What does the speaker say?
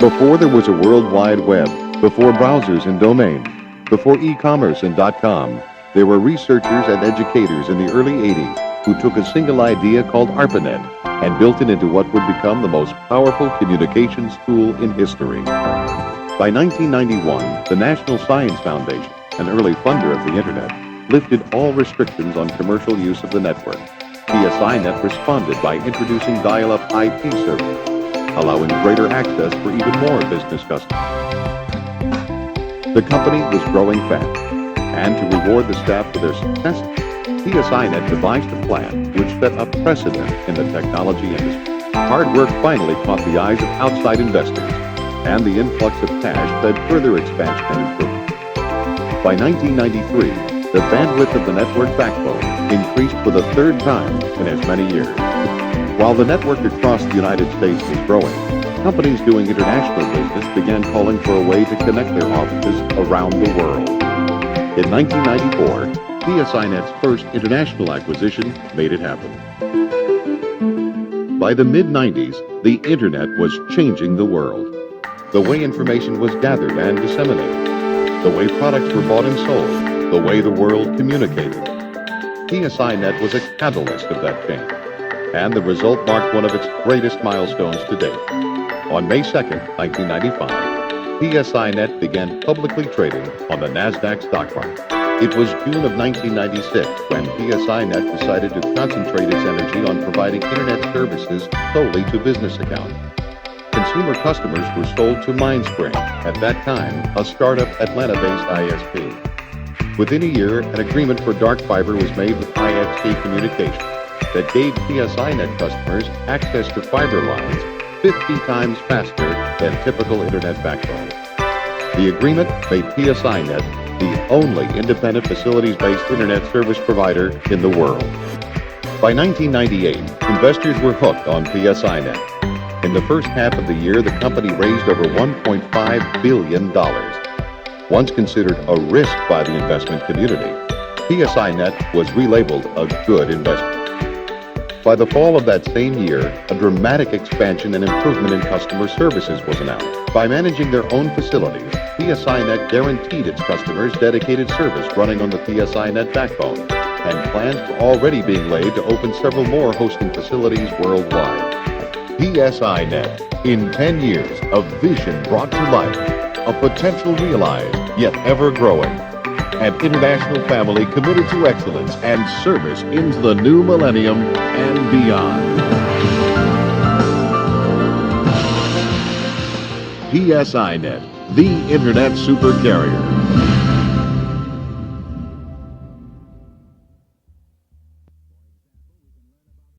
Before there was a World Wide Web, before browsers and domains, before e-commerce and .com, there were researchers and educators in the early 80s who took a single idea called ARPANET and built it into what would become the most powerful communications tool in history. By 1991, the National Science Foundation, an early funder of the Internet, lifted all restrictions on commercial use of the network. PSINet responded by introducing dial-up IP service, allowing greater access for even more business customers. The company was growing fast, and to reward the staff for their success, PSINet devised a plan which set a precedent in the technology industry. Hard work finally caught the eyes of outside investors, and the influx of cash fed further expansion and improvement. By 1993, the bandwidth of the network backbone increased for the third time in as many years. While the network across the United States was growing, companies doing international business began calling for a way to connect their offices around the world. In 1994, PSINet's first international acquisition made it happen. By the mid-90s, the Internet was changing the world. The way information was gathered and disseminated, the way products were bought and sold, the way the world communicated. PSINet was a catalyst of that change, and the result marked one of its greatest milestones to date. On May 2nd, 1995, PSINet began publicly trading on the NASDAQ stock market. It was June of 1996 when PSINet decided to concentrate its energy on providing Internet services solely to business accounts. Consumer customers were sold to Mindspring, at that time a startup Atlanta-based ISP. Within a year, an agreement for dark fiber was made with ISP Communications that gave PSINet customers access to fiber lines 50 times faster than typical Internet backbone. The agreement made PSINet the only independent facilities-based Internet service provider in the world. By 1998, investors were hooked on PSINet. In the first half of the year, the company raised over $1.5 billion. Once considered a risk by the investment community, PSINet was relabeled a good investment. By the fall of that same year, a dramatic expansion and improvement in customer services was announced. By managing their own facilities, PSINet guaranteed its customers dedicated service running on the PSINet backbone, and plans were already being laid to open several more hosting facilities worldwide. PSINet, in 10 years, a vision brought to life, a potential realized, yet ever growing, an international family committed to excellence and service into the new millennium and beyond. PSINet, the Internet super carrier.